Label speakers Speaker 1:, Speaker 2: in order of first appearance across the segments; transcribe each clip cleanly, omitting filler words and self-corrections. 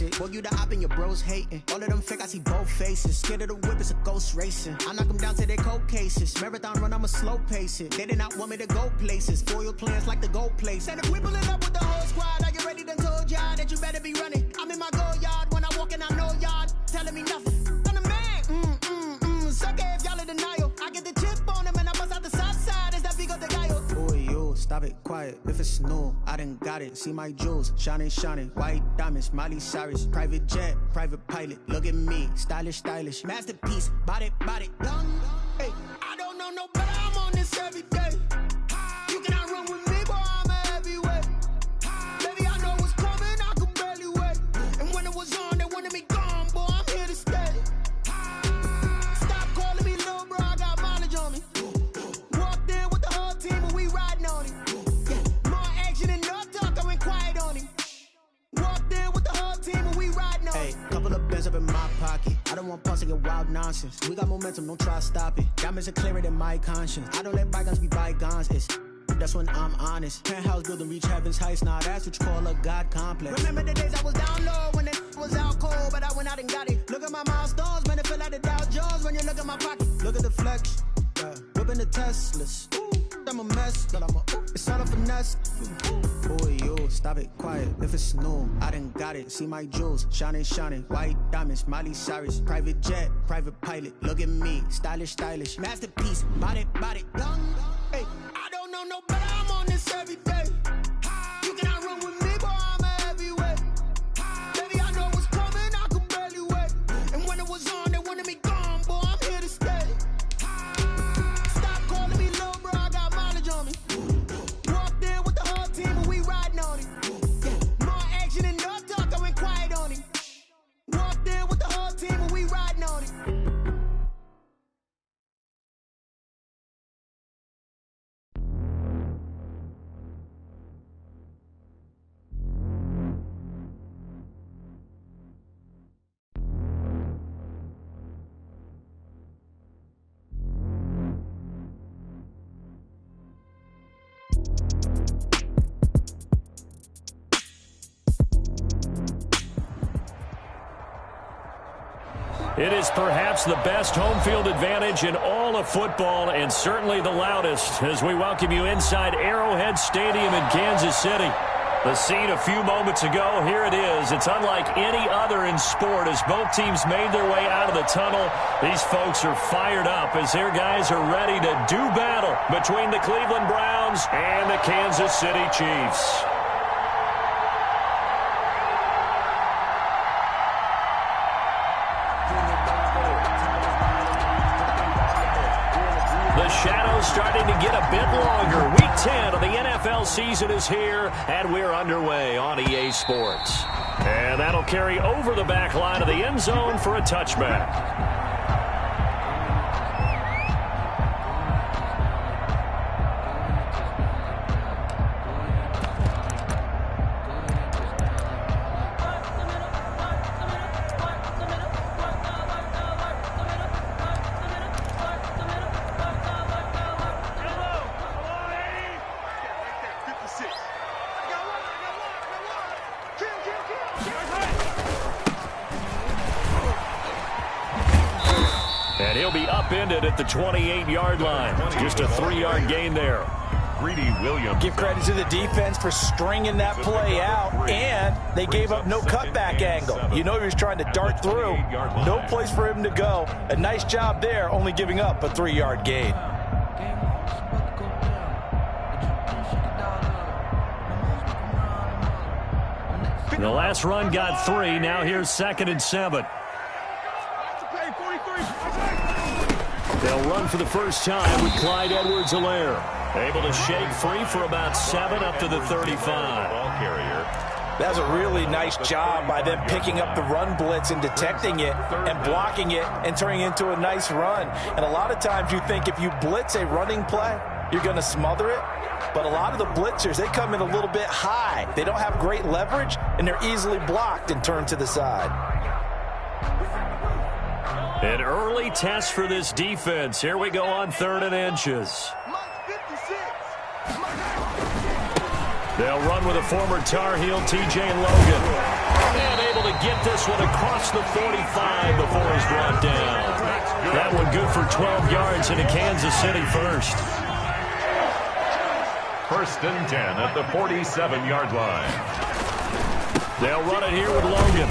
Speaker 1: shit. Boy, you the op and your bros hating. All of them fake, I see both faces. Scared of the whip, it's a ghost racing. I knock them down to their cold cases. Marathon run, I'ma slow pace it. They did not want me to go places. Foil plans like the gold place. And if we pulling up with the whole squad, are you ready? Done told y'all that you better be running. I'm in my go yard when I walk in, I know y'all telling me nothing. I'm the man. Sucker if y'all in denial. I get the chip on him and I bust out the south side. Is that Vigo the Gallo? Boy, you stop it, quiet. If it's new, I done got it. See my jewels, shining, shining. White diamonds, Miley Cyrus. Private jet, private pilot. Look at me, stylish, stylish. Masterpiece, body, done. Hey, I don't know no better. I'm on this every day. You cannot run with me, boy. I'm a heavyweight. Baby, I know what's coming. I could barely wait. And when it was on, they wanted me gone, boy. I'm here to stay. Stop calling me little bro. I got mileage on me. Walked in with the whole team and we riding on him. Yeah, more action and no talk. I went quiet on him. Walked in with the whole team and we riding on him. Hey, couple of bands up in my pocket. I don't want pause to get wild nonsense. We got momentum, don't try to stop it. Diamonds are clearer than my conscience. I don't let bygones be bygones. That's when I'm honest. Penthouse building reach heaven's heights. Nah, that's what you call a God complex. Remember the days I was down low when it was out cold, but I went out and got it. Look at my milestones, man, it feel like the Dow Jones when you look at my pocket. Look at the flex, whipping the Teslas. I'm a mess, but it's all a finesse. Boy, you stop it, quiet. If it's new, I done got it. See my jewels, shining, shining. White diamonds, Miley Cyrus. Private jet, private pilot. Look at me, stylish, stylish. Masterpiece, body, done. Hey, I don't know no better. I'm on this every day. You cannot run with me, boy. I'm a heavyweight. Baby, I know what's coming. I could barely wait. And when it was on, they wanted me gone, boy. I'm here to stay. Stop calling me little bro. I got mileage on me. Walked in with the whole team and we riding on him. Yeah, more action and no talk. I went quiet on him. Walked in with the whole team and we riding on him.
Speaker 2: It is perhaps the best home field advantage in all of football and certainly the loudest as we welcome you inside Arrowhead Stadium in Kansas City. The scene a few moments ago, here it is. It's unlike any other in sport as both teams made their way out of the tunnel. These folks are fired up as their guys are ready to do battle between the Cleveland Browns and the Kansas City Chiefs. The shadow's starting to get a bit longer. Week 10 of the NFL season is here, and we're underway on EA Sports. And that'll carry over the back line of the end zone for a touchback. And he'll be upended at the 28-yard line. Just a 3-yard gain there.
Speaker 3: Greedy Williams.
Speaker 4: Give credit to the defense for stringing that play out, and they gave up no cutback angle. You know he was trying to dart through. No place for him to go. A nice job there, only giving up a 3-yard gain.
Speaker 2: The last run got 3. Now here's 2nd and 7. They'll run for the first time with Clyde Edwards-Helaire. Able to shake free for about 7 up to the 35.
Speaker 4: That was a really nice job by them picking up the run blitz and detecting it and blocking it and turning it into a nice run. And a lot of times you think if you blitz a running play, you're going to smother it. But a lot of the blitzers, they come in a little bit high. They don't have great leverage, and they're easily blocked and turned to the side.
Speaker 2: An early test for this defense. Here we go on 3rd and inches. They'll run with a former Tar Heel, T.J. Logan. And able to get this one across the 45 before he's brought down. That one good for 12 yards into Kansas City first.
Speaker 3: 1st and 10 at the 47-yard line.
Speaker 2: They'll run it here with Logan.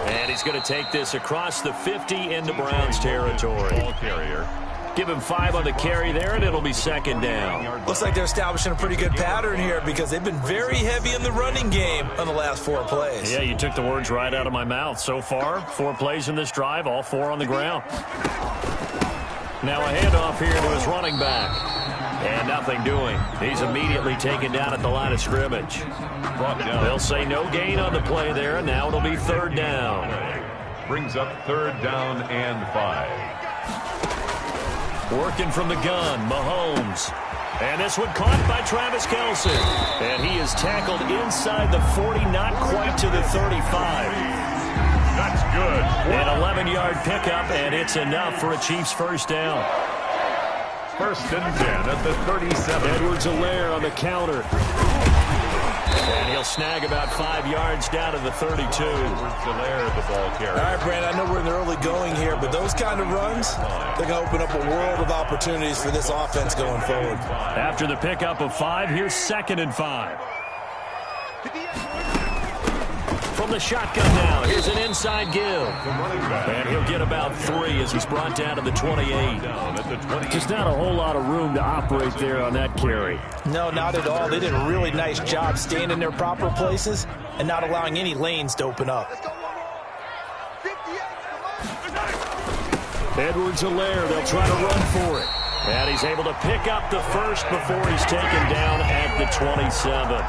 Speaker 2: And he's going to take this across the 50 into Browns territory.
Speaker 3: Ball carrier.
Speaker 2: Give him 5 on the carry there, and it'll be 2nd down.
Speaker 4: Looks like they're establishing a pretty good pattern here because they've been very heavy in the running game on the last 4 plays.
Speaker 2: Yeah, you took the words right out of my mouth. So far, 4 plays in this drive, all 4 on the ground. Now a handoff here to his running back. And nothing doing. He's immediately taken down at the line of scrimmage. They'll say no gain on the play there, and now it'll be 3rd down.
Speaker 3: Brings up 3rd down and 5.
Speaker 2: Working from the gun, Mahomes. And this one caught by Travis Kelce. And he is tackled inside the 40, not quite to the 35.
Speaker 3: That's good.
Speaker 2: An 11-yard pickup, and it's enough for a Chiefs 1st down.
Speaker 3: 1st and 10 at the 37.
Speaker 2: Edwards-Helaire on the counter. And he'll snag about 5 yards down to the 32.
Speaker 3: Edwards-Helaire, the ball carrier.
Speaker 4: All right, Brandon, I know we're in the early going here, but those kind of runs, they're going to open up a world of opportunities for this offense going forward.
Speaker 2: After the pickup of 5, here's 2nd and 5. From the shotgun now, here's an inside give. And he'll get about 3 as he's brought down to the 28. Just not a whole lot of room to operate there on that carry.
Speaker 4: No, not at all. They did a really nice job staying in their proper places and not allowing any lanes to open up.
Speaker 2: Edwards-Helaire, they'll try to run for it. And he's able to pick up the 1st before he's taken down at the 27.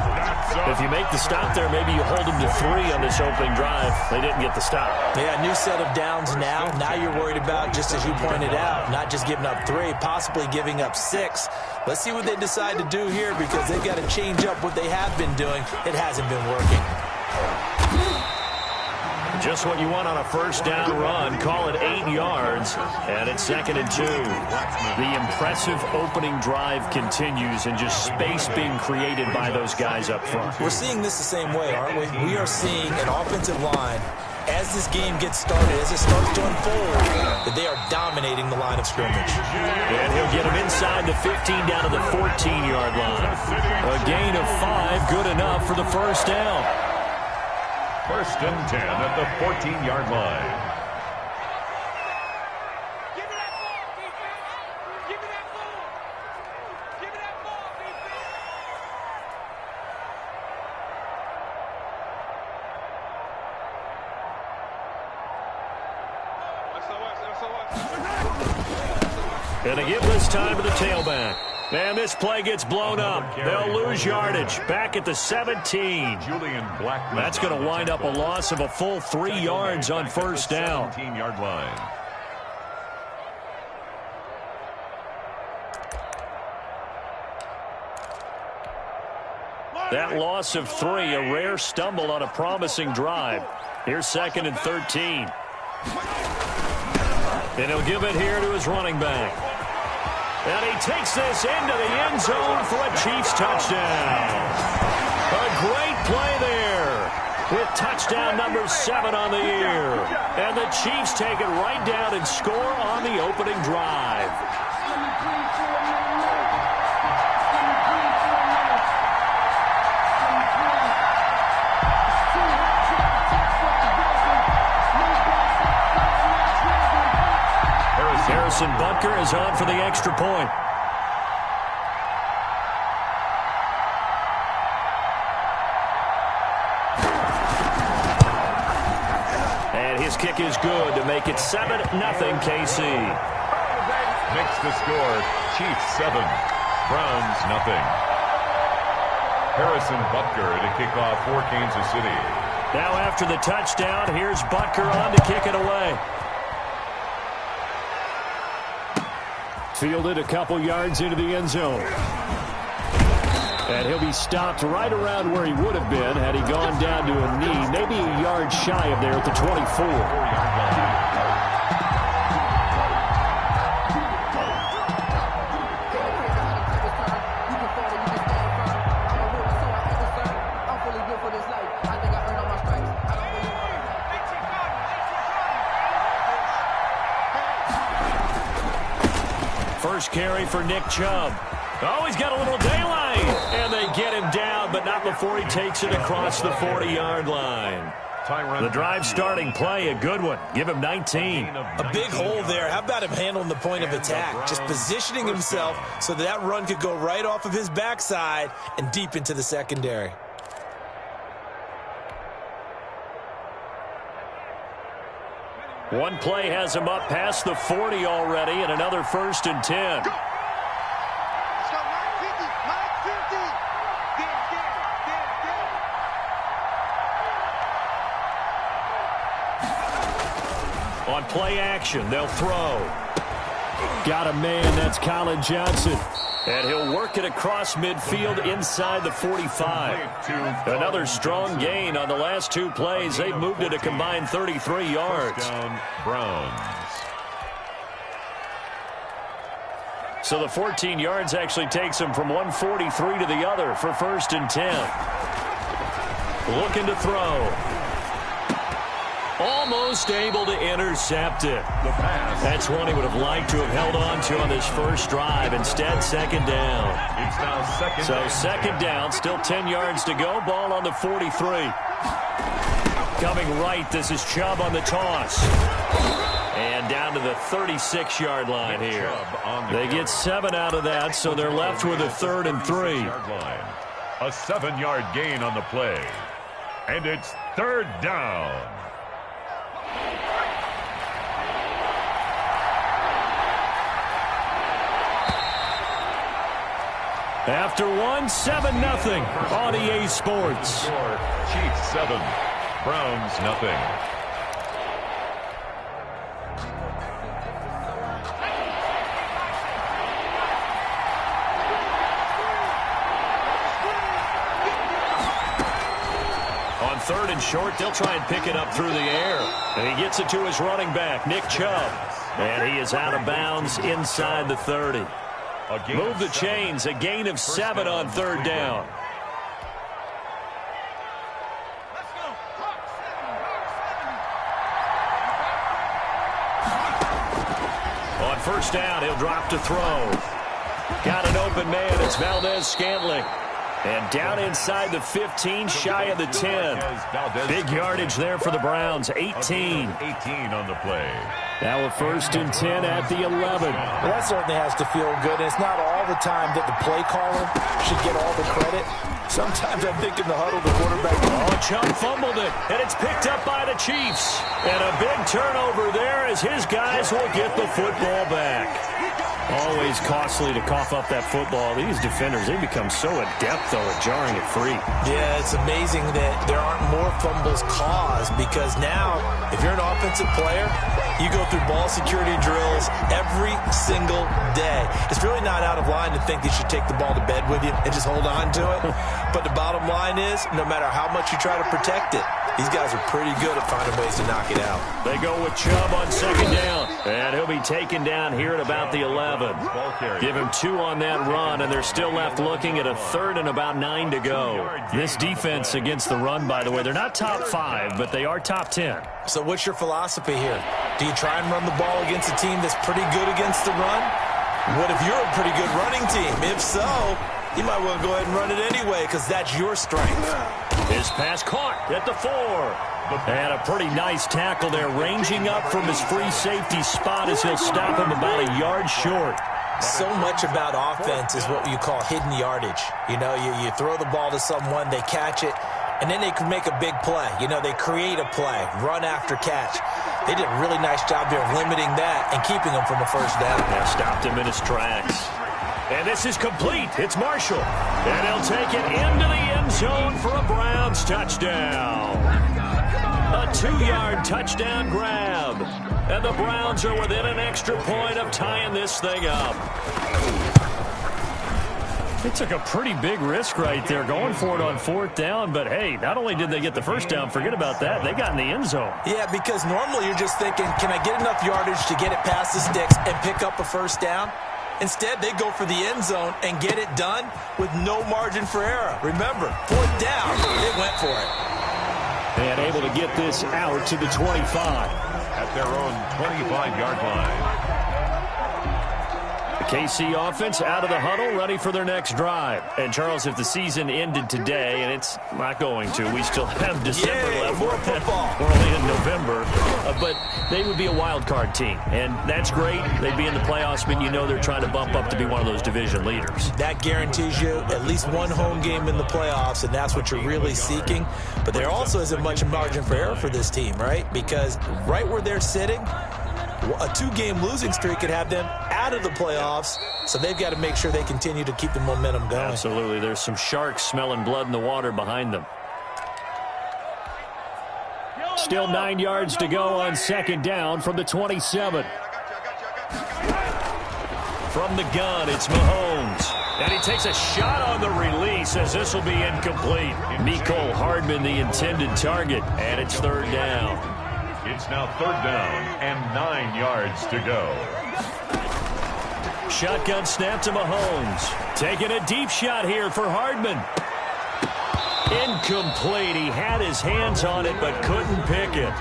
Speaker 2: If you make the stop there, maybe you hold him to 3 on this opening drive. They didn't get the stop.
Speaker 4: Yeah, new set of downs now. Now you're worried about, just as you pointed out, not just giving up 3, possibly giving up 6. Let's see what they decide to do here because they've got to change up what they have been doing. It hasn't been working.
Speaker 2: Just what you want on a 1st down run. Call it 8 yards, and it's 2nd and 2. The impressive opening drive continues, and just space being created by those guys up front.
Speaker 4: We're seeing this the same way, aren't we? We are seeing an offensive line, as this game gets started, as it starts to unfold, that they are dominating the line of scrimmage.
Speaker 2: And he'll get him inside the 15 down to the 14-yard line. A gain of 5, good enough for the 1st down.
Speaker 3: 1st and 10 at the 14-yard line.
Speaker 5: Give me that ball, defense! Give me that ball! Give me that ball, defense!
Speaker 2: And they give this time to the tailback. And this play gets blown up. They'll lose yardage. Back at the 17.
Speaker 3: Julian Blackman.
Speaker 2: That's going to wind up a loss of a full 3 yards on 1st down.
Speaker 3: 17-yard line.
Speaker 2: That loss of 3, a rare stumble on a promising drive. Here's 2nd and 13. And he'll give it here to his running back. And he takes this into the end zone for a Chiefs touchdown. A great play there with touchdown number 7 on the year. And the Chiefs take it right down and score on the opening drive. Harrison Butker is on for the extra point. And his kick is good to make it 7-0 KC.
Speaker 3: Makes the score Chiefs 7, Browns 0. Harrison Butker to kick off for Kansas City.
Speaker 2: Now after the touchdown, here's Butker on to kick it away. Fielded a couple yards into the end zone. And he'll be stopped right around where he would have been had he gone down to a knee, maybe a yard shy of there at the 24. First carry for Nick Chubb. Oh, he's got a little daylight. And they get him down, but not before he takes it across the 40-yard line. The drive starting play, a good one. Give him 19.
Speaker 4: A big hole there. How about him handling the point of attack? Just positioning himself so that run could go right off of his backside and deep into the secondary.
Speaker 2: One play has him up past the 40 already, and another 1st and 10. On play action, they'll throw. Got a man, that's Colin Johnson. And he'll work it across midfield inside the 45. Another strong gain on the last 2 plays. They've moved it a combined 33 yards.
Speaker 3: Browns.
Speaker 2: So the 14 yards actually takes him from 143 to the other for 1st and 10. Looking to throw. Almost able to intercept it. That's one he would have liked to have held on to on this first drive. Instead, 2nd down.
Speaker 3: It's now second
Speaker 2: So
Speaker 3: down.
Speaker 2: 2nd down, still 10 yards to go. Ball on the 43. Coming right, this is Chubb on the toss. And down to the 36-yard line here. They get 7 out of that, so they're left with a 3rd and 3.
Speaker 3: A 7-yard gain on the play. And it's 3rd down.
Speaker 2: After 1, 7-0 on EA Sports.
Speaker 3: Chiefs 7, Browns nothing.
Speaker 2: On 3rd and short, they'll try and pick it up through the air. And he gets it to his running back, Nick Chubb. And he is out of bounds inside the 30. Move the chains, a gain of 7 on 3rd down. On 1st down, he'll drop to throw. Got an open man, it's Valdez-Scantling. And down inside the 15, shy of the 10. Big yardage there for the Browns, 18.
Speaker 3: 18 on the play.
Speaker 2: Now a 1st and 10 at the 11.
Speaker 4: Well, that certainly has to feel good. And it's not all the time that the play caller should get all the credit. Sometimes I think in the huddle, the quarterback...
Speaker 2: Oh, Chubb fumbled it, and it's picked up by the Chiefs. And a big turnover there as his guys will get the football back. Always costly to cough up that football. These defenders, they become so adept, though, at jarring it free.
Speaker 4: Yeah, it's amazing that there aren't more fumbles caused because now, if you're an offensive player, you go through ball security drills every single day. It's really not out of line to think that you should take the ball to bed with you and just hold on to it. But the bottom line is, no matter how much you try to protect it, these guys are pretty good at finding ways to knock it out.
Speaker 2: They go with Chubb on 2nd down, and he'll be taken down here at about the 11. Give him 2 on that run, and they're still left looking at a 3rd and about 9 to go. This defense against the run, by the way, they're not top 5, but they are top 10.
Speaker 4: So what's your philosophy here? Do you try and run the ball against a team that's pretty good against the run? What if you're a pretty good running team? If so, you might want to go ahead and run it anyway because that's your strength.
Speaker 2: His pass caught at the 4. And a pretty nice tackle there, ranging up from his free safety spot as he'll stop him about a yard short.
Speaker 4: So much about offense is what you call hidden yardage. You know, you throw the ball to someone, they catch it, and then they can make a big play. You know, they create a play, run after catch. They did a really nice job there of limiting that and keeping him from a 1st down.
Speaker 2: Yeah, stopped him in his tracks. And this is complete. It's Marshall. And he'll take it into the end zone for a Browns touchdown. A 2-yard touchdown grab. And the Browns are within an extra point of tying this thing up. They took a pretty big risk right there going for it on 4th down. But, hey, not only did they get the 1st down, forget about that, they got in the end zone.
Speaker 4: Yeah, because normally you're just thinking, can I get enough yardage to get it past the sticks and pick up a 1st down? Instead, they go for the end zone and get it done with no margin for error. Remember, 4th down, they went for it.
Speaker 2: And able to get this out to the 25.
Speaker 3: At their own 25-yard line.
Speaker 2: The KC offense out of the huddle, ready for their next drive. And, Charles, if the season ended today, and it's not going to, we still have December left.
Speaker 4: More football.
Speaker 2: We're only in November. But they would be a wild card team, and that's great. They'd be in the playoffs, but you know they're trying to bump up to be one of those division leaders.
Speaker 4: That guarantees you at least one home game in the playoffs, and that's what you're really seeking. But there also isn't much margin for error for this team, right? Because right where they're sitting, a 2-game losing streak could have them out of the playoffs, so they've got to make sure they continue to keep the momentum going.
Speaker 2: Absolutely. There's some sharks smelling blood in the water behind them. Still 9 yards to go on second down from the 27. From the gun, it's Mahomes. And he takes a shot on the release as this will be incomplete. Mecole Hardman, the intended target, and it's third down.
Speaker 3: It's now third down and 9 yards to go.
Speaker 2: Shotgun snap to Mahomes. Taking a deep shot here for Hardman. Incomplete. He had his hands on it but couldn't pick it.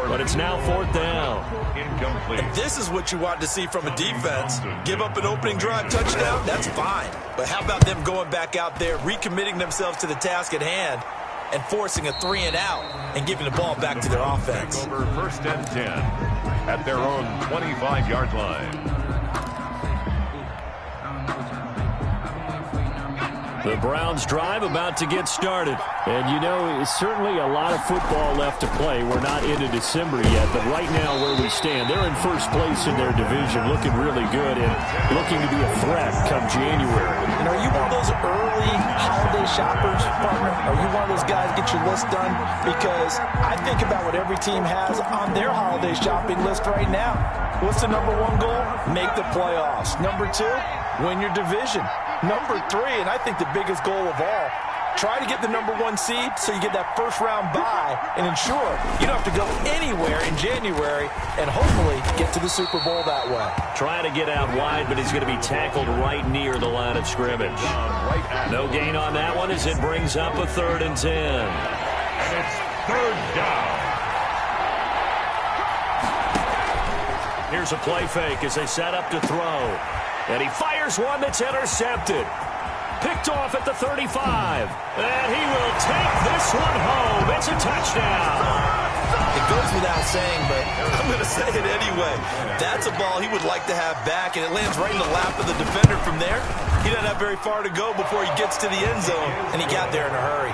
Speaker 2: But it's now fourth down.
Speaker 3: Incomplete.
Speaker 4: This is what you want to see from a defense. Give up an opening drive touchdown, that's fine. But how about them going back out there, recommitting themselves to the task at hand, and forcing a 3-and-out and giving the ball back to their offense.
Speaker 3: Over first and 10 at their own 25-yard line.
Speaker 2: The Browns drive about to get started. And, you know, it's certainly a lot of football left to play. We're not into December yet, but right now where we stand, they're in first place in their division, looking really good and looking to be a threat come January.
Speaker 4: And are you one of those early holiday shoppers, partner? Are you one of those guys get your list done? Because I think about what every team has on their holiday shopping list right now. What's the number one goal? Make the playoffs. Number 2, win your division. Number 3, and I think the biggest goal of all, try to get the number 1 seed so you get that first-round bye and ensure you don't have to go anywhere in January and hopefully get to the Super Bowl that way.
Speaker 2: Trying to get out wide, but he's going to be tackled right near the line of scrimmage. No gain on that one as it brings up a 3rd and 10.
Speaker 3: And it's third down.
Speaker 2: Here's a play fake as they set up to throw. And he fires one that's intercepted. Picked off at the 35. And he will take this one home. It's a touchdown.
Speaker 4: It goes without saying, but I'm going to say it anyway. That's a ball he would like to have back, and it lands right in the lap of the defender from there. He doesn't have very far to go before he gets to the end zone, and he got there in a hurry.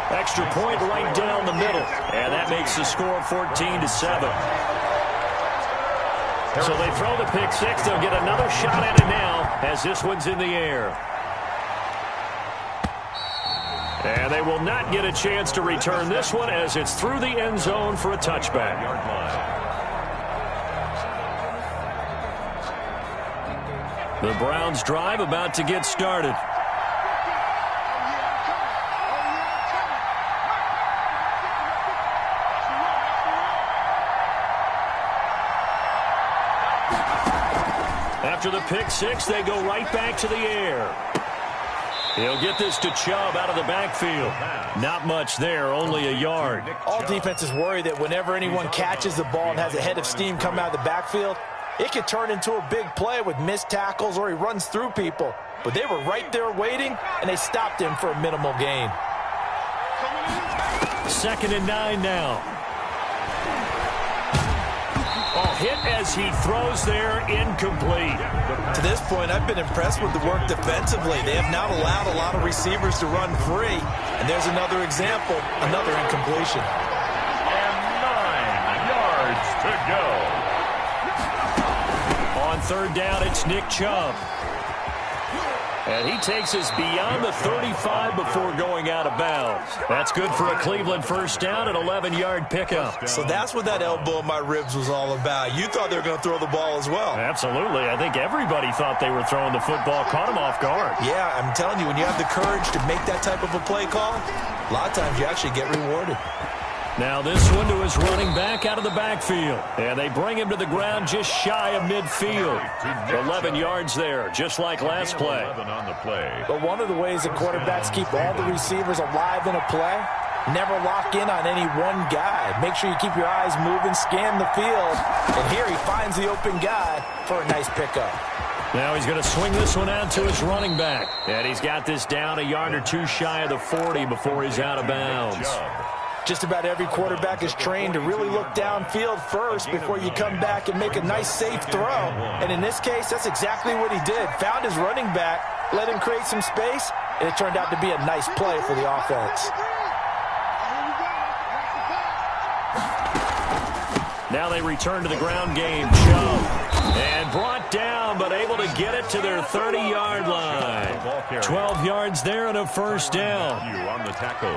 Speaker 2: Extra point right down the middle. And that makes the score 14-7. So they throw the pick six. They'll get another shot at it now as this one's in the air. And they will not get a chance to return this one as it's through the end zone for a touchback. The Browns drive about to get started. After the pick six, they go right back to the air. He'll get this to Chubb out of the backfield. Not much there, only a yard.
Speaker 4: All defenses worry that whenever anyone catches the ball and has a head of steam come out of the backfield, it could turn into a big play with missed tackles or he runs through people. But they were right there waiting, and they stopped him for a minimal gain.
Speaker 2: 2nd and 9 now. Hit as he throws there, incomplete.
Speaker 4: To this point, I've been impressed with the work defensively. They have not allowed a lot of receivers to run free. And there's another example, another incompletion.
Speaker 3: And 9 yards to go.
Speaker 2: On 3rd down, it's Nick Chubb. And he takes us beyond the 35 before going out of bounds. That's good for a Cleveland first down, an 11-yard pickup.
Speaker 4: So that's what that elbow in my ribs was all about. You thought they were going to throw the ball as well.
Speaker 2: Absolutely. I think everybody thought they were throwing the football, caught him off guard.
Speaker 4: Yeah, I'm telling you, when you have the courage to make that type of a play call, a lot of times you actually get rewarded.
Speaker 2: Now this one to his running back out of the backfield. And they bring him to the ground just shy of midfield. 11 yards there, just like last play.
Speaker 4: But one of the ways that quarterbacks keep all the receivers alive in a play, never lock in on any one guy. Make sure you keep your eyes moving, scan the field. And here he finds the open guy for a nice pickup.
Speaker 2: Now he's going to swing this one out to his running back. And he's got this down a yard or two shy of the 40 before he's out of bounds.
Speaker 4: Just about every quarterback is trained to really look downfield first before you come back and make a nice, safe throw. And in this case, that's exactly what he did. Found his running back, let him create some space, and it turned out to be a nice play for the offense.
Speaker 2: Now they return to the ground game. Chubb. And brought down, but able to get it to their 30-yard line. 12 yards there and a first down.
Speaker 3: On the tackle.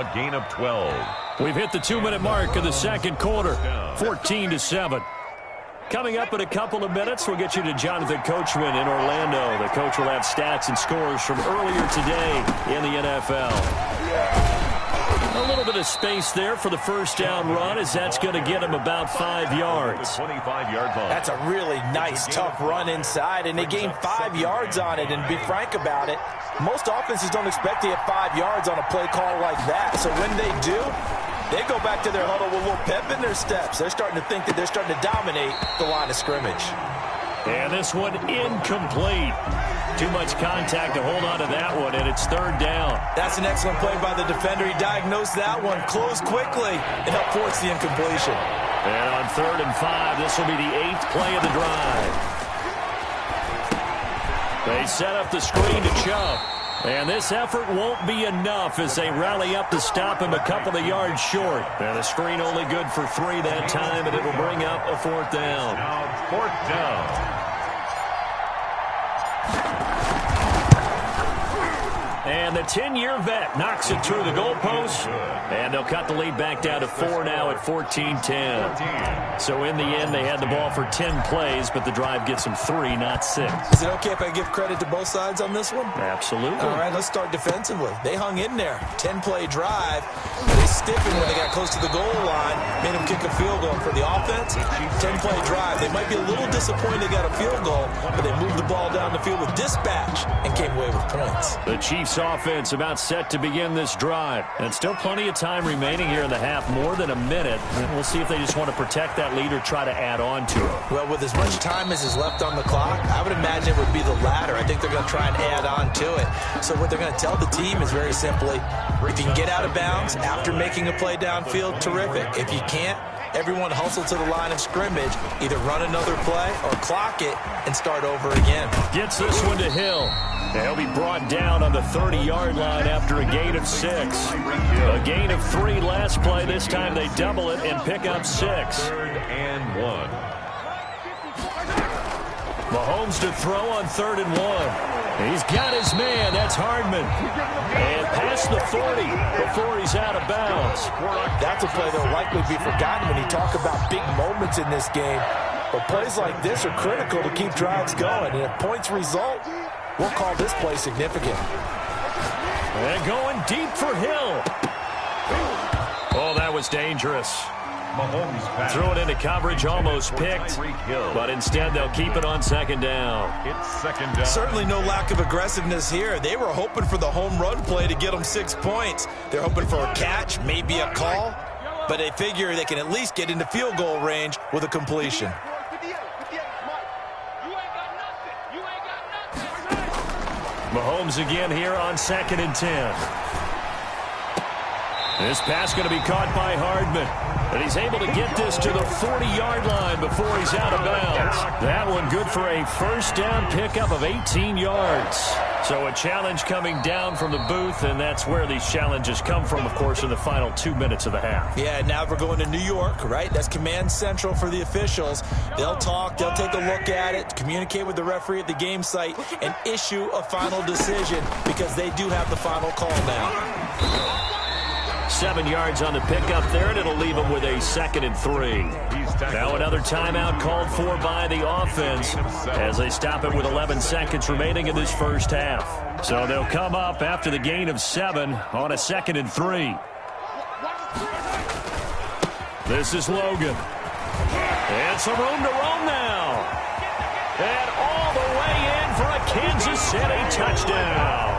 Speaker 3: A gain of 12.
Speaker 2: We've hit the 2-minute mark of the second quarter. 14-7. Coming up in a couple of minutes, we'll get you to Jonathan Coachman in Orlando. The coach will have stats and scores from earlier today in the NFL. A little bit of space there for the first down run, as that's going to get him about 5 yards.
Speaker 3: 25-yard line.
Speaker 4: That's a really nice, tough run inside, and they gained 5 yards on it. And to be frank about it, most offenses don't expect to get 5 yards on a play call like that. So when they do, they go back to their huddle with a little pep in their steps. They're starting to think that they're starting to dominate the line of scrimmage.
Speaker 2: And this one incomplete. Too much contact to hold on to that one, and it's third down.
Speaker 4: That's an excellent play by the defender. He diagnosed that one, closed quickly, and helped force the incompletion.
Speaker 2: And on 3rd and 5, this will be the 8th play of the drive. They set up the screen to Chubb. And this effort won't be enough as they rally up to stop him a couple of yards short. And the screen only good for 3 that time, and it'll bring up a 4th down.
Speaker 3: Now 4th down.
Speaker 2: And the 10-year vet knocks it through the goalpost. And they'll cut the lead back down to 4 now at 14-10. So in the end, they had the ball for 10 plays, but the drive gets them 3, not 6.
Speaker 4: Is it okay if I give credit to both sides on this one?
Speaker 2: Absolutely.
Speaker 4: All right, let's start defensively. They hung in there. 10-play drive. They stiffened when they got close to the goal line, made them kick a field goal. For the offense, 10-play drive. They might be a little disappointed they got a field goal, but they moved the ball down the field with dispatch and came away with points.
Speaker 2: The Chiefs offense about set to begin this drive. And still plenty of time remaining here in the half, more than a minute. And we'll see if they just want to protect that lead or try to add on to it.
Speaker 4: Well, with as much time as is left on the clock, I would imagine it would be the latter. I think they're going to try and add on to it. So what they're going to tell the team is very simply, if you can get out of bounds after making a play downfield, terrific. If you can't, everyone hustle to the line of scrimmage, either run another play or clock it and start over again.
Speaker 2: Gets this one to Hill. He'll be brought down on the 30-yard line after a gain of 6. A gain of 3 last play. This time they double it and pick up 6.
Speaker 3: 3rd and 1.
Speaker 2: Mahomes to throw on 3rd and 1. He's got his man. That's Hardman. And past the 40 before he's out of bounds.
Speaker 4: That's a play that will likely be forgotten when you talk about big moments in this game. But plays like this are critical to keep drives going. And if points result, we'll call this play significant.
Speaker 2: And going deep for Hill. Oh, that was dangerous.
Speaker 3: Mahomes
Speaker 2: Threw it into coverage, almost picked, but instead they'll keep it on 2nd down.
Speaker 3: It's 2nd down.
Speaker 4: Certainly no lack of aggressiveness here. They were hoping for the home run play to get them 6 points. They're hoping for a catch, maybe a call, but they figure they can at least get into field goal range with a completion.
Speaker 2: Mahomes again here on 2nd and 10. This pass going to be caught by Hardman. And he's able to get this to the 40-yard line before he's out of bounds. That one good for a first down pickup of 18 yards. So a challenge coming down from the booth, and that's where these challenges come from, of course, in the final 2 minutes of the half.
Speaker 4: Yeah, now we're going to New York, right? That's command central for the officials. They'll talk, they'll take a look at it, communicate with the referee at the game site, and issue a final decision because they do have the final call now.
Speaker 2: 7 yards on the pickup there, and it'll leave them with a 2nd and 3. Now another timeout called for by the offense as they stop it with 11 seconds remaining in this first half. So they'll come up after the gain of 7 on a 2nd and 3. This is Logan. And some room to roam now. And all the way in for a Kansas City touchdown.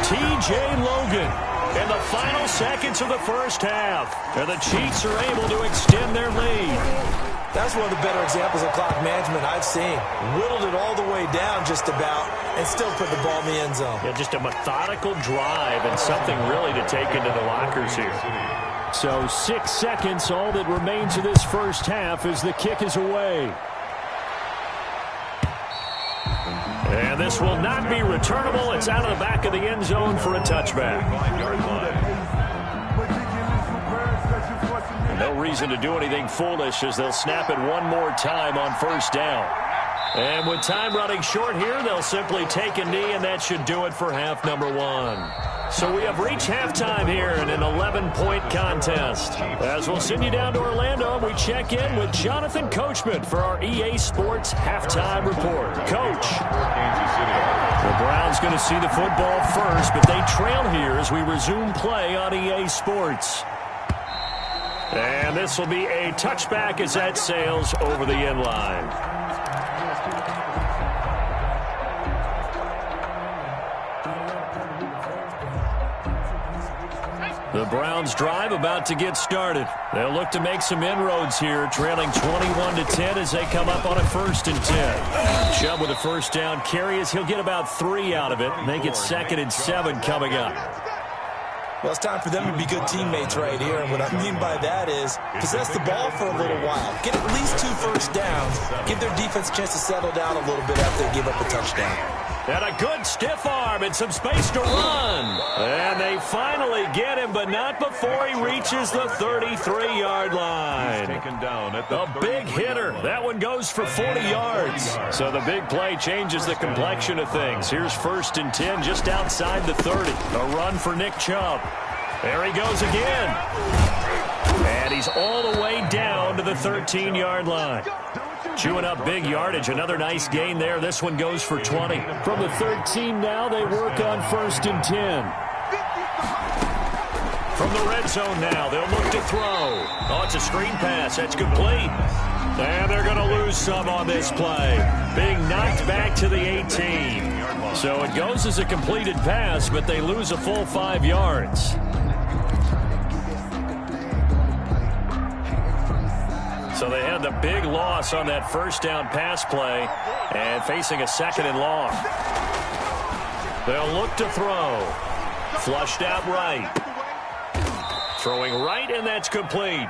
Speaker 2: T.J. Logan. In the final seconds of the first half, and the Chiefs are able to extend their lead.
Speaker 4: That's one of the better examples of clock management I've seen. Whittled it all the way down just about and still put the ball in the end zone.
Speaker 2: Yeah, just a methodical drive and something really to take into the lockers here. So 6 seconds, all that remains of this first half as the kick is away. And this will not be returnable. It's out of the back of the end zone for a touchback. No reason to do anything foolish as they'll snap it one more time on first down. And with time running short here, they'll simply take a knee, and that should do it for half number one. So we have reached halftime here in an 11-point contest. As we'll send you down to Orlando, we check in with Jonathan Coachman for our EA Sports Halftime Report. Coach. The Browns going to see the football first, but they trail here as we resume play on EA Sports. And this will be a touchback as that sails over the end line. The Browns drive about to get started. They'll look to make some inroads here, trailing 21-10 as they come up on a 1st and 10. Chubb with a first down carry as he'll get about 3 out of it. Make it 2nd and 7 coming up.
Speaker 4: Well, it's time for them to be good teammates right here. And what I mean by that is possess the ball for a little while. Get at least 2 first downs. Give their defense a chance to settle down a little bit after they give up a touchdown.
Speaker 2: And a good stiff arm and some space to run. And they finally get him, but not before he reaches the 33-yard line. A big hitter. That one goes for 40 yards. So the big play changes the complexion of things. Here's 1st and 10 just outside the 30. A run for Nick Chubb. There he goes again. And he's all the way down to the 13-yard line. Chewing up big yardage. Another nice gain there. This one goes for 20. From the 13 now, they work on 1st and 10. From the red zone now, they'll look to throw. Oh, it's a screen pass. That's complete. And they're going to lose some on this play. Being knocked back to the 18. So it goes as a completed pass, but they lose a full 5 yards. So they had the big loss on that first down pass play and facing a 2nd and long. They'll look to throw. Flushed out right. Throwing right, and that's complete.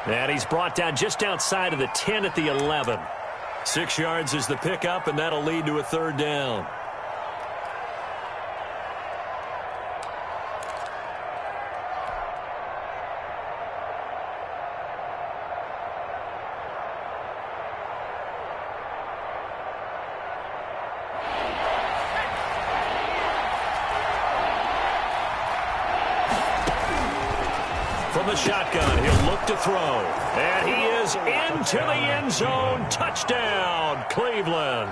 Speaker 2: And he's brought down just outside of the 10 at the 11. 6 yards is the pickup, and that'll lead to a 3rd down. From the shotgun, he'll look to throw. And he is into the end zone. Touchdown, Cleveland.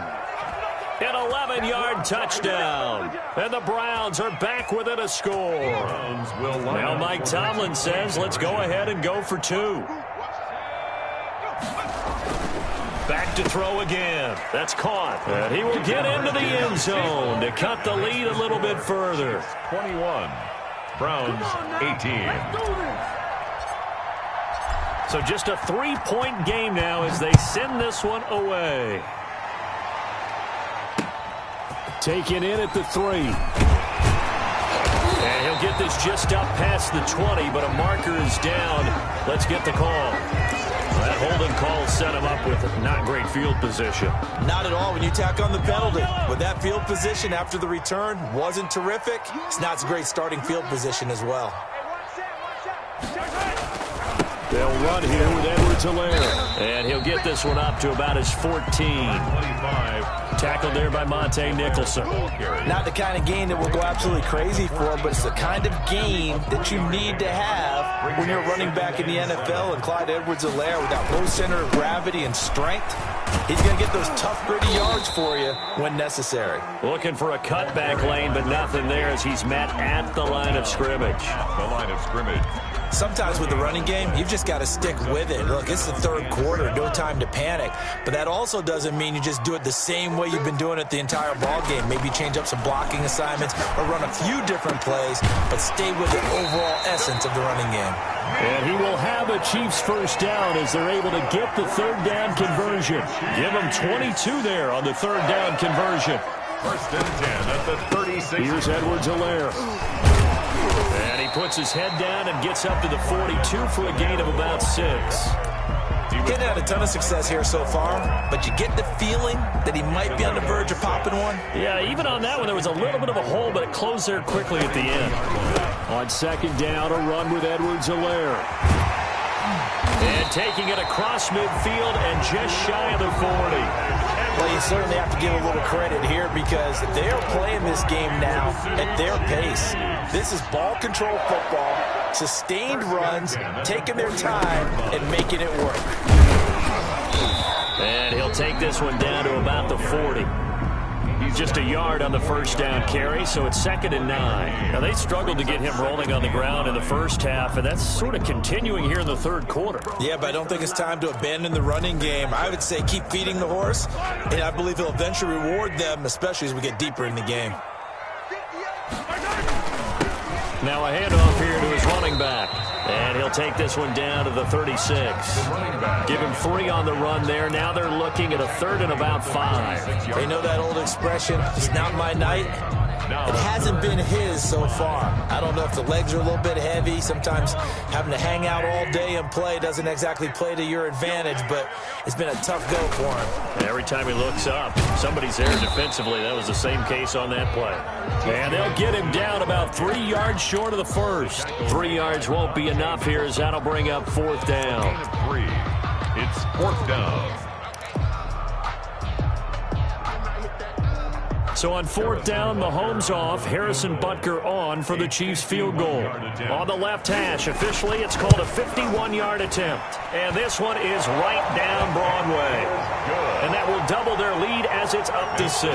Speaker 2: An 11-yard touchdown. And the Browns are back within a score. Now Mike Tomlin says, let's go ahead and go for 2. Back to throw again. That's caught. And he will get into the end zone to cut the lead a little bit further.
Speaker 3: 21. Browns 18.
Speaker 2: So just a 3-point game now as they send this one away. Taken in at the 3. And he'll get this just up past the 20, but a marker is down. Let's get the call. That holding call set him up with not great field position.
Speaker 4: Not at all when you tack on the penalty. With that field position after the return wasn't terrific. It's not a great starting field position as well.
Speaker 2: They'll run here with Edwards-Helaire. And he'll get this one up to about his 14.
Speaker 3: 25.
Speaker 2: Tackled there by Monte Nicholson.
Speaker 4: Not the kind of game that will go absolutely crazy for him, but it's the kind of game that you need to have when you're running back in the NFL. And Clyde Edwards-Helaire, with that low center of gravity and strength, he's going to get those tough, gritty yards for you when necessary.
Speaker 2: Looking for a cutback lane, but nothing there as he's met at the line of scrimmage.
Speaker 3: The line of scrimmage.
Speaker 4: sometimes with the running game, you've just got to stick with it. Look, it's the third quarter, no time to panic. But that also doesn't mean you just do it the same way you've been doing it the entire ball game. Maybe change up some blocking assignments or run a few different plays, but stay with the overall essence of the running game.
Speaker 2: And he will have a Chiefs first down as they're able to get the third down conversion. Give him 22 there on the third down conversion.
Speaker 3: First and 10 at the 36.
Speaker 2: Here's Edwards-Helaire. And he puts his head down and gets up to the 42 for a gain of about 6.
Speaker 4: Getting had a ton of success here so far, but you get the feeling that he might be on the verge of popping one.
Speaker 2: Yeah, even on that one, there was a little bit of a hole, but it closed there quickly at the end. On second down, a run with Edwards-Helaire. And taking it across midfield and just shy of the 40.
Speaker 4: Well, you certainly have to give a little credit here because they are playing this game now at their pace. This is ball control football, sustained runs, taking their time, and making it work.
Speaker 2: And he'll take this one down to about the 40. Just a yard on the first down carry, so it's 2nd and 9. Now, they struggled to get him rolling on the ground in the first half, and that's sort of continuing here in the third quarter.
Speaker 4: Yeah, but I don't think it's time to abandon the running game. I would say keep feeding the horse, and I believe he'll eventually reward them, especially as we get deeper in the game.
Speaker 2: Now a handoff here to his running back. And he'll take this one down to the 36. Give him 3 on the run there. Now they're looking at a 3rd and about 5.
Speaker 4: They know that old expression, it's not my night. It hasn't been his so far. I don't know if the legs are a little bit heavy. Sometimes having to hang out all day and play doesn't exactly play to your advantage, but it's been a tough go for him.
Speaker 2: And every time he looks up, somebody's there defensively. That was the same case on that play. And they'll get him down about 3 yards short of the first. 3 yards won't be enough here as that'll bring up 4th down.
Speaker 3: 3. It's 4th down.
Speaker 2: So on 4th down, Mahomes off, Harrison Butker on for the Chiefs field goal. On the left hash, officially it's called a 51-yard attempt. And this one is right down Broadway. And that will double their lead as it's up to 6.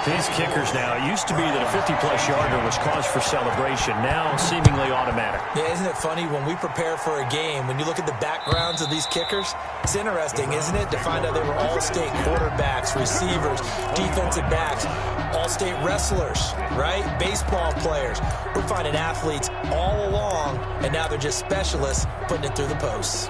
Speaker 2: These kickers now, it used to be that a 50-plus yarder was cause for celebration. Now seemingly automatic.
Speaker 4: Yeah, isn't it funny when we prepare for a game, when you look at the backgrounds of these kickers, it's interesting, isn't it, to find out they were all-state quarterbacks, receivers, defensive backs, all-state wrestlers, right? Baseball players. We're finding athletes all along, and now they're just specialists putting it through the posts.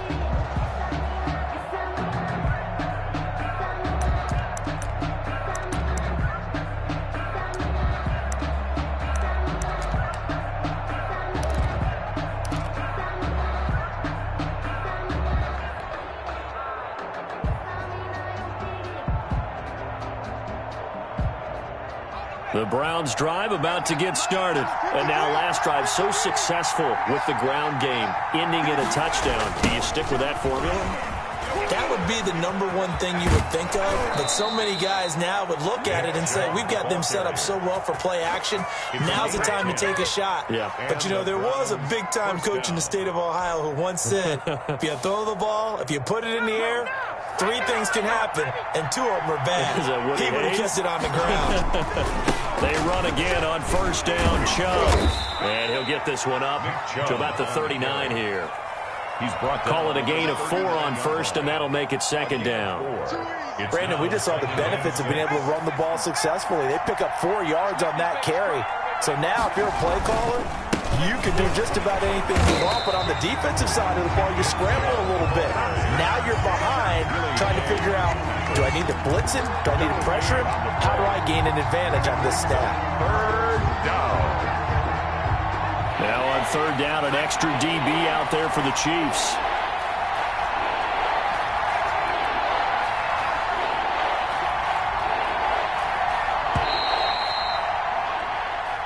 Speaker 2: The Browns drive about to get started. And now last drive so successful with the ground game, ending in a touchdown. Do you stick with that formula?
Speaker 4: That would be the number one thing you would think of, but so many guys now would look at it and say, we've got them set up so well for play action, now's the time to take a shot.
Speaker 2: Yeah.
Speaker 4: But, you know, there was a big-time coach in the state of Ohio who once said, if you throw the ball, if you put it in the air, 3 things can happen, and 2 of them are bad. He would have kept it on the ground.
Speaker 2: They run again on 1st down, Chubb. And he'll get this one up to about the 39 here. Call it a gain of 4 on 1st, and that'll make it 2nd down.
Speaker 4: Brandon, we just saw the benefits of being able to run the ball successfully. They pick up 4 yards on that carry. So now if you're a play caller, you can do just about anything you want, but on the defensive side of the ball, you're scrambling a little bit. Now you're behind trying to figure out, do I need to blitz him? Do I need to pressure him? How do I gain an advantage on this snap?
Speaker 3: 3rd down.
Speaker 2: Now on 3rd down, an extra DB out there for the Chiefs.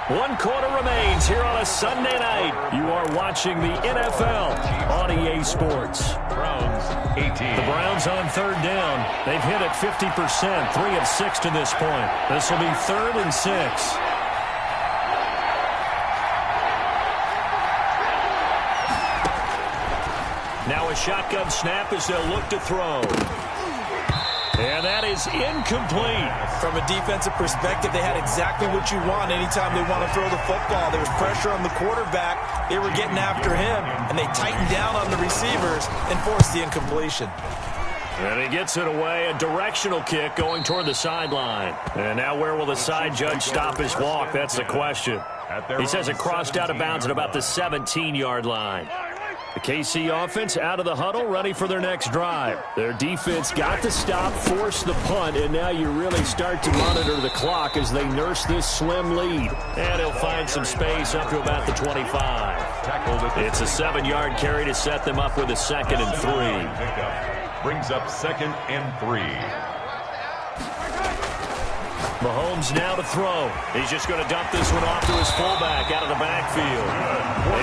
Speaker 2: One quarter remains here on a Sunday night. You are watching the NFL on EA Sports.
Speaker 3: Browns 18.
Speaker 2: The Browns on 3rd down. They've hit it 50%, 3 of 6 to this point. This will be 3rd and 6. Now a shotgun snap as they'll look to throw. And that is incomplete.
Speaker 4: From a defensive perspective, they had exactly what you want anytime they want to throw the football. There was pressure on the quarterback. They were getting after him, and they tightened down on the receivers and forced the incompletion.
Speaker 2: And he gets it away, a directional kick going toward the sideline. And now where will the side judge stop his walk? That's the question. He says it crossed out of bounds at about the 17-yard line. The KC offense out of the huddle, ready for their next drive. Their defense got the stop, forced the punt, and now you really start to monitor the clock as they nurse this slim lead. And he'll find some space up to about the 25. It's a 7-yard carry to set them up with a 2nd and 3.
Speaker 3: Brings up 2nd and 3.
Speaker 2: Mahomes now to throw. He's just going to dump this one off to his fullback out of the backfield.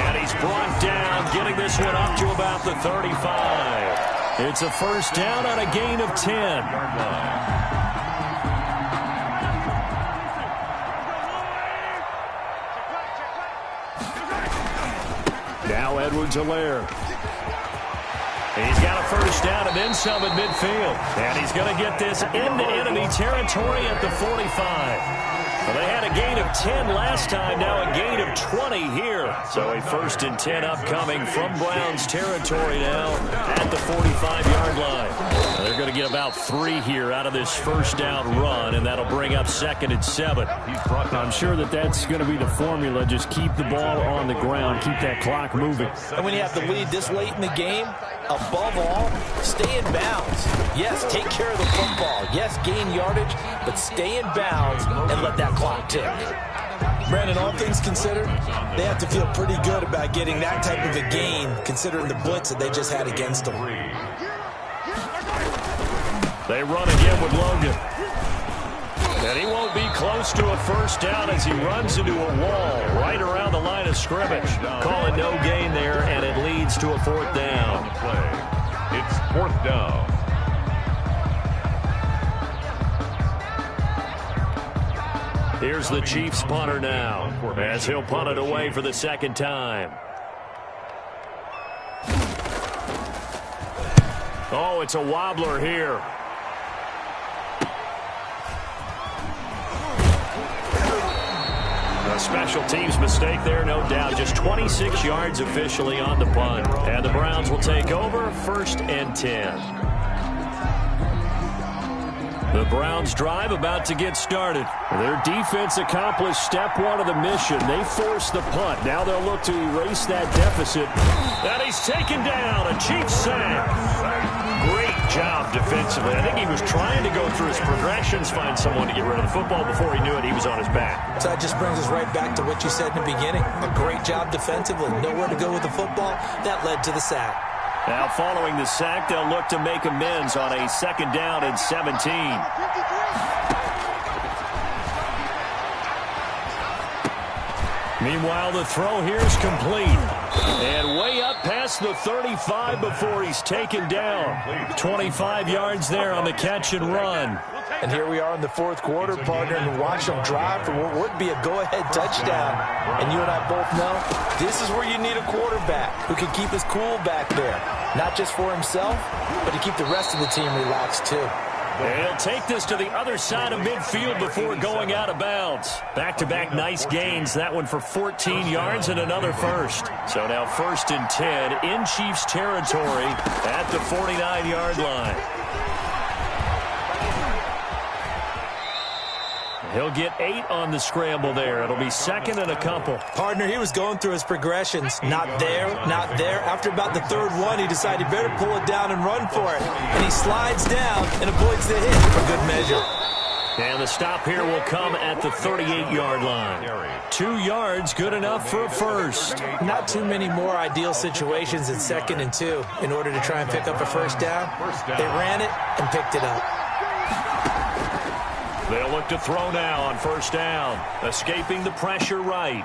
Speaker 2: And he's brought down, getting this one up to about the 35. It's a first down on a gain of 10. Now Edwards-Helaire. He's got a first down and then some at midfield. And he's going to get this into enemy territory at the 45. Well, they had a gain of 10 last time, now a gain of 20 here. So a 1st and 10 upcoming from Browns territory now at the 45-yard line. Now they're going to get about 3 here out of this first down run, and that'll bring up 2nd and 7. I'm sure that's going to be the formula. Just keep the ball on the ground, keep that clock moving.
Speaker 4: And when you have the lead this late in the game, above all, stay in bounds. Yes, take care of the football. Yes, gain yardage, but stay in bounds and let that clock tick. Brandon, all things considered, they have to feel pretty good about getting that type of a gain, considering the blitz that they just had against them.
Speaker 2: They run again with Logan. And he won't be close to a first down as he runs into a wall right around the line of scrimmage. Calling no gain there, and it leads to a 4th down.
Speaker 3: It's 4th down.
Speaker 2: Here's the Chiefs punter now, as he'll punt it away for the 2nd time. Oh, it's a wobbler here. A special teams mistake there, no doubt. Just 26 yards officially on the punt. And the Browns will take over, 1st and 10. The Browns drive about to get started. Their defense accomplished step 1 of the mission. They forced the punt. Now they'll look to erase that deficit. And he's taken down. A Chiefs sack. Great job defensively. I think he was trying to go through his progressions, find someone to get rid of the football. Before he knew it, he was on his back.
Speaker 4: So that just brings us right back to what you said in the beginning. A great job defensively. Nowhere to go with the football. That led to the sack.
Speaker 2: Now following the sack, they'll look to make amends on a 2nd down and 17. Meanwhile, the throw here is complete. And way up past the 35 before he's taken down. 25 yards there on the catch and run.
Speaker 4: And here we are in the 4th quarter, partner, and watch them drive for what would be a go-ahead touchdown. And you and I both know this is where you need a quarterback who can keep his cool back there. Not just for himself, but to keep the rest of the team relaxed too.
Speaker 2: And he'll take this to the other side of midfield before going out of bounds. Back-to-back nice gains. That one for 14 yards and another first. So now 1st and 10 in Chiefs territory at the 49-yard line. He'll get 8 on the scramble there. It'll be 2nd and a couple.
Speaker 4: Partner, he was going through his progressions. Not there, not there. After about the 3rd one, he decided he better pull it down and run for it. And he slides down and avoids the hit for good measure.
Speaker 2: And the stop here will come at the 38-yard line. 2 yards, good enough for a first.
Speaker 4: Not too many more ideal situations at 2nd and 2 in order to try and pick up a first down. They ran it and picked it up.
Speaker 2: They'll look to throw now on 1st down. Escaping the pressure right.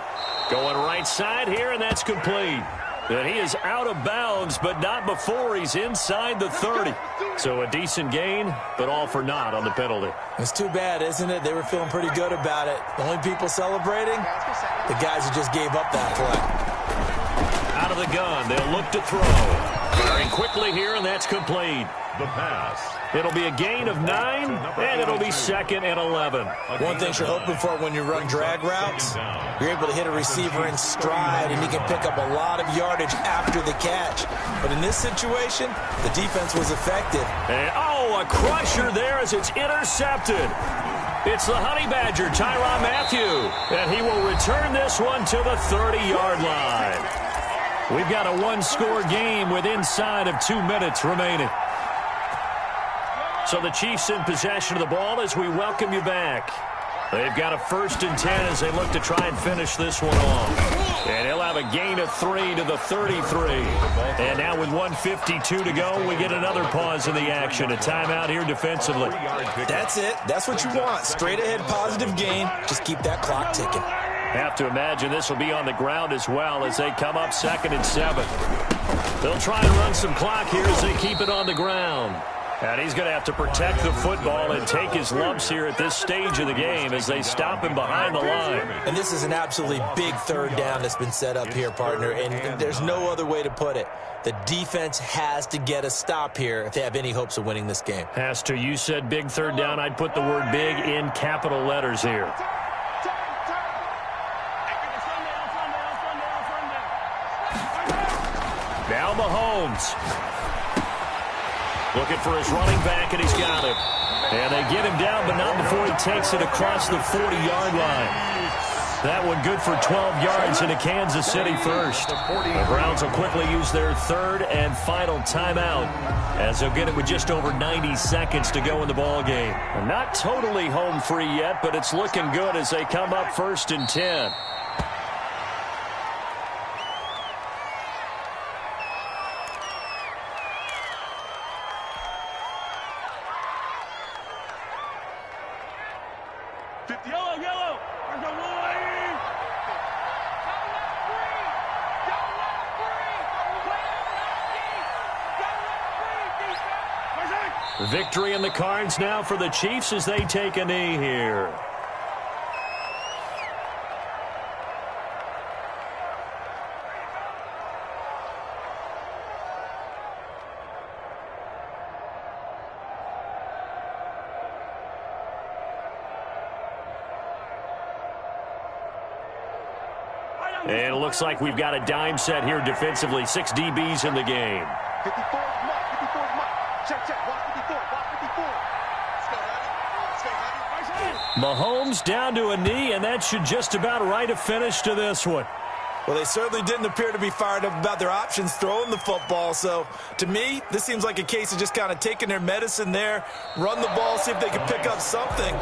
Speaker 2: Going right side here, and that's complete. And he is out of bounds, but not before he's inside the 30. So a decent gain, but all for naught on the penalty.
Speaker 4: It's too bad, isn't it? They were feeling pretty good about it. The only people celebrating? The guys who just gave up that play.
Speaker 2: Out of the gun, they'll look to throw. Firing quickly here, and that's complete.
Speaker 3: The pass.
Speaker 2: It'll be a gain of 9, and it'll be 2nd and 11.
Speaker 4: One thing you're hoping for when you run drag routes, you're able to hit a receiver in stride, and he can pick up a lot of yardage after the catch. But in this situation, the defense was effective.
Speaker 2: And, oh, a crusher there as it's intercepted. It's the Honey Badger, Tyrann Mathieu, and he will return this one to the 30-yard line. We've got a one-score game with inside of 2 minutes remaining. So the Chiefs in possession of the ball as we welcome you back. They've got a 1st and 10 as they look to try and finish this one off. And he'll have a gain of 3 to the 33. And now with 1:52 to go, we get another pause in the action. A timeout here defensively.
Speaker 4: That's it. That's what you want. Straight ahead positive gain. Just keep that clock ticking.
Speaker 2: Have to imagine this will be on the ground as well as they come up 2nd and 7. They'll try and run some clock here as they keep it on the ground. And he's going to have to protect the football and take his lumps here at this stage of the game as they stop him behind the line.
Speaker 4: And this is an absolutely big 3rd down that's been set up here, partner, and there's no other way to put it. The defense has to get a stop here if they have any hopes of winning this game.
Speaker 2: Has to. You said big 3rd down. I'd put the word big in capital letters here. Now Mahomes. Looking for his running back, and he's got him. And they get him down, but not before he takes it across the 40-yard line. That one good for 12 yards into Kansas City first. The Browns will quickly use their 3rd and final timeout as they'll get it with just over 90 seconds to go in the ball game. Not totally home free yet, but it's looking good as they come up 1st and 10.
Speaker 5: Yellow. There's a line.
Speaker 2: Victory in the cards now for the Chiefs as they take a knee here. And it looks like we've got a dime set here defensively. 6 DBs in the game.
Speaker 5: 54 mark. Check. Watch 54.
Speaker 2: Mahomes down to a knee, and that should just about write a finish to this one.
Speaker 4: Well, they certainly didn't appear to be fired up about their options throwing the football. So, to me, this seems like a case of just kind of taking their medicine there, run the ball, see if they could pick up something.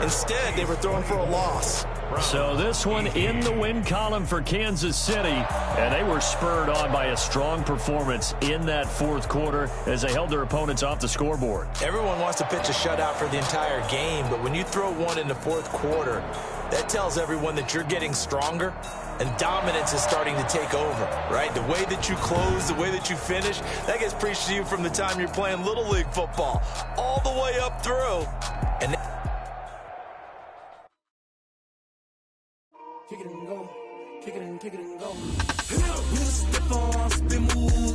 Speaker 4: Instead, they were throwing for a loss.
Speaker 2: So this one in the win column for Kansas City, and they were spurred on by a strong performance in that 4th quarter as they held their opponents off the scoreboard.
Speaker 4: Everyone wants to pitch a shutout for the entire game, but when you throw one in the 4th quarter, that tells everyone that you're getting stronger and dominance is starting to take over, right? The way that you close, the way that you finish, that gets preached to you from the time you're playing Little League football all the way up through. And
Speaker 6: kick it and go. We step on, spin move.